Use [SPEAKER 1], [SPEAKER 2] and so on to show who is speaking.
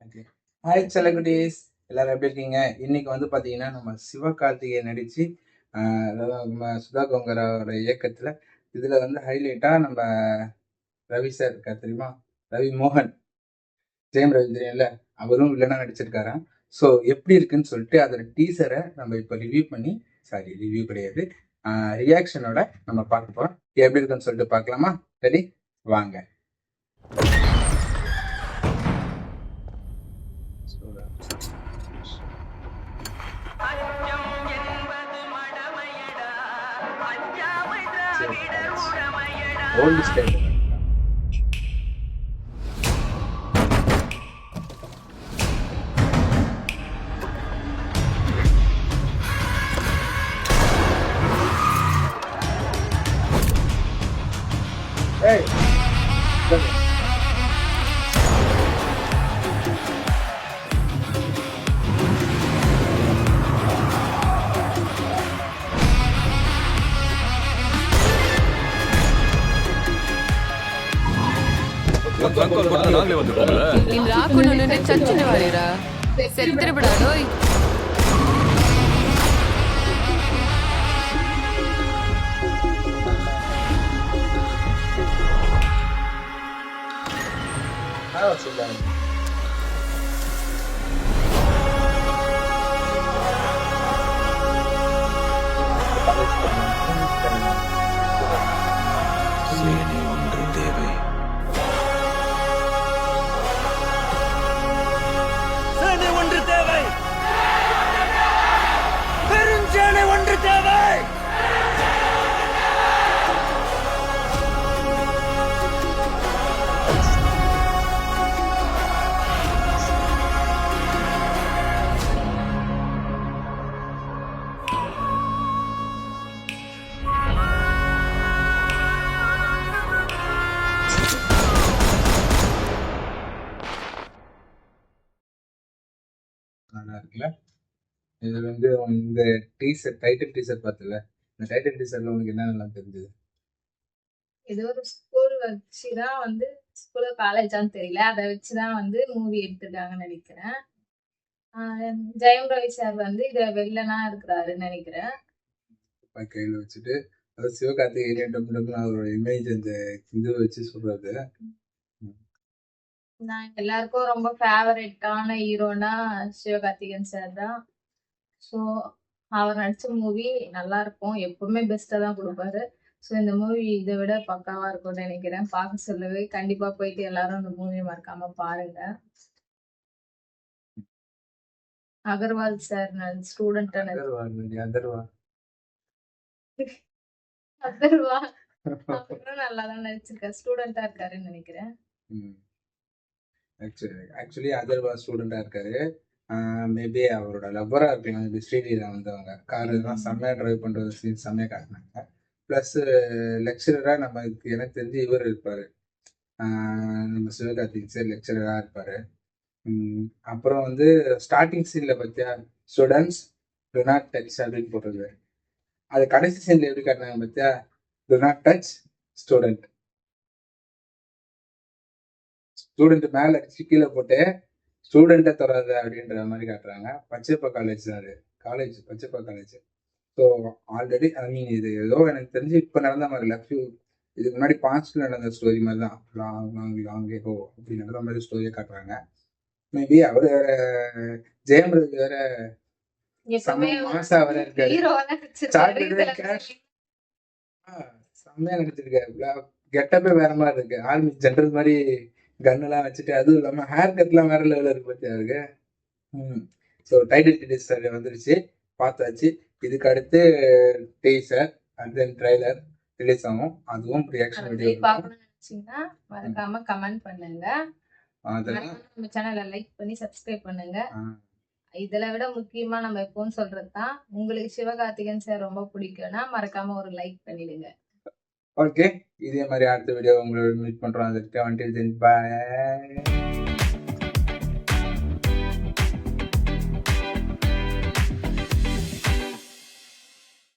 [SPEAKER 1] Okay. Hi செல்லகுட்டீஸ், எல்லாரும் எப்படி இருக்கீங்க? இன்னைக்கு வந்து பார்த்தீங்கன்னா, நம்ம சிவகார்த்திகேயன் நடிச்சு, அதாவது நம்ம சுதா கொங்கராவோட இயக்கத்துல, இதுல வந்து ஹைலைட்டா நம்ம ரவி சார் இருக்கார் தெரியுமா? ரவி மோகன், ஜெயம் ரவி தெரியும்ல? அவரும் வில்லனா நடிச்சிருக்காராம். ஸோ எப்படி இருக்குன்னு சொல்லிட்டு அதோட டீசரை நம்ம இப்போ ரிவ்யூ கிடையாது, ரியாக்ஷனோட நம்ம பார்க்க போறோம். எப்படி இருக்குன்னு சொல்லிட்டு பார்க்கலாமா? ரெடி? வாங்க. Old style. Hey!
[SPEAKER 2] ನಿನ್ ರಾಕು ನನ್ನ ಚಚ್ಚಿನ ವಾರಿರ ಸೆಲ್ತರ ಬಿಡೋಯ್
[SPEAKER 3] சேனை ஒன்று தேவை. சேனை ஒன்று தேவை. பெருஞ்சேனை ஒன்று தேவை.
[SPEAKER 1] நல்லா இருக்குல்ல? இதுல வந்து இந்த டைட்டில் டீசர் பார்த்தல, இந்த டைட்டில் டீசர்ல உனக்கு என்ன நல்லா தெரிஞ்சது?
[SPEAKER 4] ஏதோ ஒரு ஸ்கூல் வச்சுதான் வந்து ஸ்கூல் காலேஜான்னு தெரியல, அதை வச்சுதான் வந்து மூவி எடுத்திருக்காங்கன்னு நினைக்கிறேன். ஜெயம் ரவி சார் வந்து இத வில்லனா இருக்கிறாருன்னு நினைக்கிறேன்.
[SPEAKER 1] கையில வச்சுட்டு அதாவது சிவகார்த்திகேயன் அவரோட இமேஜ் அந்த இது வச்சு சொல்றது.
[SPEAKER 4] நான் எல்லாருக்கும் ரொம்ப ஃபேவரட்டான ஹீரோனா சிவகார்த்திகேயன் சார் தான். ஸோ அவர் நடிச்ச மூவி நல்லா இருக்கும், எப்பவுமே பெஸ்டா தான் கொடுப்பாரு. ஸோ இந்த மூவி இதை விட பக்காவா இருக்கும்னு நினைக்கிறேன். பார்க்க சொல்லவே கண்டிப்பா போயிட்டு எல்லாரும் இந்த மூவி மறக்காம பாருங்க. அகர்வால் சார் ஸ்டூடெண்ட் அகர்வால் அவரும் நல்லா தான் நடிச்சிருக்காரு, ஸ்டூடெண்டா இருக்காருன்னு நினைக்கிறேன்.
[SPEAKER 1] ஆக்சுவலி அதர்வால் ஸ்டூடெண்டா இருக்காரு. மேபி அவரோட லவ்வரா இருக்கலாம். மேபி ஸ்ரீலீலா வந்தவங்க கார் இதெல்லாம் செம்மையா டிரைவ் பண்றது சீன் செம்மையா காட்டினாங்க. பிளஸ் லெக்சரரா எனக்கு தெரிஞ்சு இவர் இருப்பாரு, நம்ம சிவகார்த்திக் சார் லெக்சரரா இருப்பாரு. அப்புறம் வந்து ஸ்டார்டிங் சீன்ல பத்தியா ஸ்டூடெண்ட்ஸ் டு நாட் டச் அப்படின்னு போடுறது, அது கடைசி சீன்ல எப்படி காட்டினாங்க பத்தியா, to not touch student. Student மேல அடிச்சு கீழே போட்டு ஸ்டூடெண்ட்டை தொடராது அப்படின்ற மாதிரி காட்டுறாங்க. பச்சைப்பா காலேஜ் தான், அது college Pachaiyappa college. So already I mean இது ஏதோ எனக்கு தெரிஞ்சு இப்போ நடந்த மாதிரி இல்லை, இதுக்கு முன்னாடி பாஸ்ட்ல நடந்த ஸ்டோரி மாதிரி தான். லாங் ஏகோ அப்படி நடந்த மாதிரி ஸ்டோரியை காட்டுறாங்க. மேபி அவர் வேற, ஜெயம் ரவி வேற மாசா வேற இருக்காரு, செம்மையா நடிச்சிருக்காரு. கெட்டப்பே வேற மாதிரி இருக்கு, ஆர்மி ஜென்ரல் மாதிரி கன்னெல்லாம் வச்சுட்டு, அதுவும் இல்லாம ஹேர் கட்லாம் வேற லெவலில் இருக்கு பத்தியா இருக்கு. ஸோ டைட்டில் டீசர் வந்துருச்சு, பார்த்தாச்சு. இதுக்கு அடுத்து teaser and then trailer release ஆகும், அதுவும் ரியாக்ஷன் வீடியோ
[SPEAKER 4] பார்க்கணும்னு நினைச்சீங்கன்னா மறக்காம கமெண்ட் பண்ணுங்க, நம்ம சேனலை லைக் பண்ணி சப்ஸ்கிரைப் பண்ணுங்க. இதுல விட முக்கியமா நம்ம எப்பவும் சொல்றதுதான், உங்களுக்கு சிவகார்த்திகேயன் சார் ரொம்ப பிடிக்கும்னா மறக்காம ஒரு லைக் பண்ணிடுங்க.
[SPEAKER 1] ஓகே, இதே மாதிரி அடுத்த வீடியோ உங்களை மீட் பண்றோம். அதுக்கு until then bye.